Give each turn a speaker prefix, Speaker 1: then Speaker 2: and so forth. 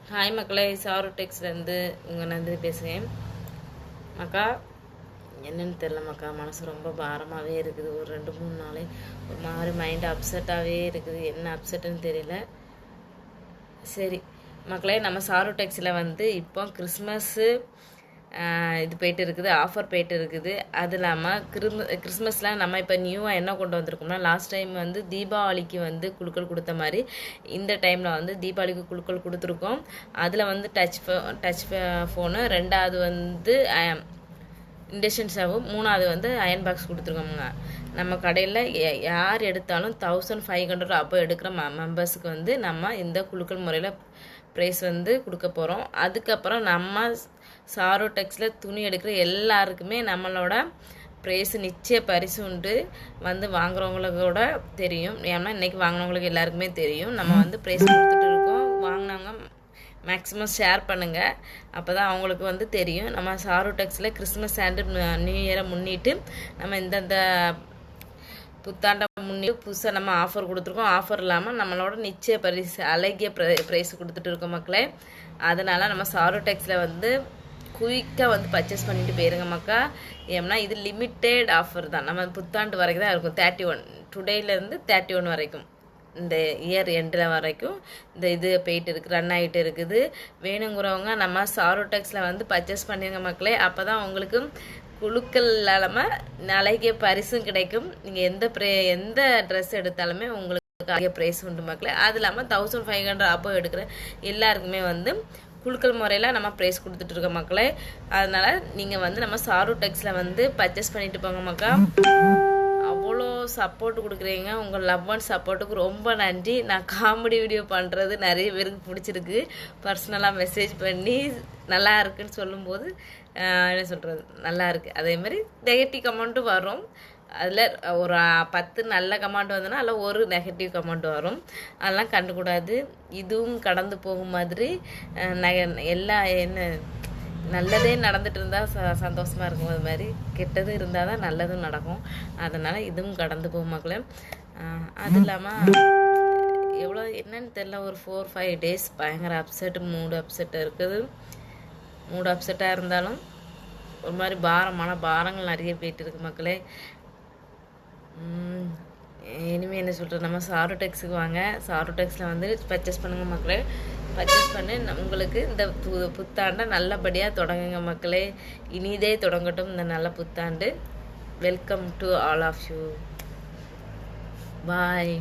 Speaker 1: Hi மக்களே, sir டெக்ஸ்லேருந்து உங்கள் நந்தினி பேசுகிறேன். மக்கா என்னன்னு தெரில மக்கா, மனசு ரொம்ப பாரமாகவே இருக்குது. ஒரு 2-3 நாளே ஒரு மாதிரி மைண்டு அப்செட்டாகவே இருக்குது. என்ன அப்செட்டுன்னு தெரியல. சரி மக்களே, நம்ம சாரு டெக்ஸில் வந்து இப்போ கிறிஸ்மஸ்ஸு இது போயிட்டு இருக்குது, ஆஃபர் போயிட்டு இருக்குது. அது இல்லாமல் கிறிஸ்மஸில் நம்ம இப்போ நியூவாக என்ன கொண்டு வந்திருக்கோம்னா, லாஸ்ட் டைம் வந்து தீபாவளிக்கு வந்து குழுக்கள் கொடுத்த மாதிரி இந்த டைமில் வந்து தீபாவளிக்கு குழுக்கள் கொடுத்துருக்கோம். அதில் வந்து டச் ஃபோனு, ரெண்டாவது வந்து இண்டக்ஷன் ஸ்டவ்வும், மூணாவது வந்து அயன் பாக்ஸ் கொடுத்துருக்கோமுங்க. நம்ம கடையில் யார் எடுத்தாலும் 1500 அப்போ எடுக்கிற மெம்பர்ஸுக்கு வந்து நம்ம இந்த குழுக்கள் முறையில் ப்ரைஸ் வந்து கொடுக்க போகிறோம். அதுக்கப்புறம் நம்ம சாரோ டெக்ஸில் துணி எடுக்கிற எல்லாருக்குமே நம்மளோட ப்ரைஸ் நிச்சய பரிசு உண்டு. வந்து வாங்குறவங்களோட தெரியும், ஏன்னா இன்றைக்கி வாங்கினவங்களுக்கு எல்லாருக்குமே தெரியும். நம்ம வந்து ப்ரைஸ் கொடுத்துட்டு இருக்கோம். வாங்கினவங்க மேக்ஸிமம் ஷேர் பண்ணுங்கள், அப்போ தான் அவங்களுக்கு வந்து தெரியும். நம்ம சாரு டெக்ஸில் கிறிஸ்மஸ் அண்டு நியூ இயரை முன்னிட்டு நம்ம இந்தந்த புத்தாண்டை முன்னிட்டு புதுசாக நம்ம ஆஃபர் கொடுத்துருக்கோம். ஆஃபர் இல்லாமல் நம்மளோட நிச்சய பரிசு அழகிய ப்ரைஸ் கொடுத்துட்டு இருக்கோம் மக்களே. அதனால் நம்ம சாரு டெக்ஸில் வந்து குயிக்காக வந்து பர்ச்சேஸ் பண்ணிட்டு போயிருங்க மக்கா. ஏன்னா இது லிமிட்டெட் ஆஃபர் தான், நம்ம புத்தாண்டு வரைக்கும் தான் இருக்கும். 31 டுடேலேருந்து 31 வரைக்கும், இந்த இயர் எண்டில் வரைக்கும் இந்த இது போயிட்டு இருக்குது, ரன் ஆகிட்டு இருக்குது. வேணுங்கிறவங்க நம்ம சாரு டெக்ஸில் வந்து பர்ச்சேஸ் பண்ணிடுங்க மக்களே. அப்போ தான் உங்களுக்கு குழுக்கள் இல்லாமல் அழகிய பரிசும் கிடைக்கும். நீங்கள் எந்த ட்ரெஸ் எடுத்தாலுமே உங்களுக்கு அழகிய ப்ரைஸ் உண்டு மக்களே. அது இல்லாமல் 1500 அப்போ எடுக்கிற எல்லாருக்குமே வந்து குழுக்கள் முறையில் நம்ம ப்ரைஸ் கொடுத்துட்டு இருக்கோம் மக்களே. அதனால் நீங்கள் வந்து நம்ம சாரு டெக்ஸில் வந்து பர்ச்சேஸ் பண்ணிட்டு போங்க மக்கா. அவ்வளோ சப்போர்ட் கொடுக்குறீங்க, உங்கள் லவ் அண்ட் சப்போர்ட்டுக்கு ரொம்ப நன்றி. நான் காமெடி வீடியோ பண்ணுறது நிறைய பேருக்கு பிடிச்சிருக்கு. பர்சனலாக மெசேஜ் பண்ணி நல்லா இருக்குன்னு சொல்லும்போது என்ன சொல்கிறது, நல்லா இருக்குது. அதேமாதிரி நெகட்டிவ் கமெண்ட்டும் வரும். அதில் ஒரு 10 நல்ல கமெண்ட் வந்தோன்னா அதில் ஒரு நெகட்டிவ் கமெண்ட் வரும். அதெல்லாம் கண்டுக்கூடாது. இதுவும் கடந்து போகும் மாதிரி எல்லா என்ன நல்லதே நடந்துட்டு இருந்தால் சந்தோஷமாக இருக்கும். அது மாதிரி கெட்டது இருந்தால் தான் நல்லதும் நடக்கும். அதனால் இதுவும் கடந்து போகும் மக்களே. அது இல்லாமல் எவ்வளோ என்னன்னு தெரில, ஒரு 4-5 டேஸ் பயங்கர மூடு அப்செட்டாக இருக்குது. மூடு அப்செட்டாக இருந்தாலும் ஒரு மாதிரி பாரங்கள் நிறைய போயிட்டு இருக்கு மக்களே. இனிமேல் என்ன சொல்கிறது, நம்ம சாரு டெக்ஸுக்கு வாங்க. சாரு டெக்ஸில் வந்து பர்ச்சேஸ் பண்ணுங்கள் மக்களே. பர்ச்சேஸ் பண்ணி உங்களுக்கு இந்த புத்தாண்டை நல்லபடியாக தொடங்குங்க மக்களே. இனிதே தொடங்கட்டும் இந்த நல்ல புத்தாண்டு. Welcome to all of you. Bye.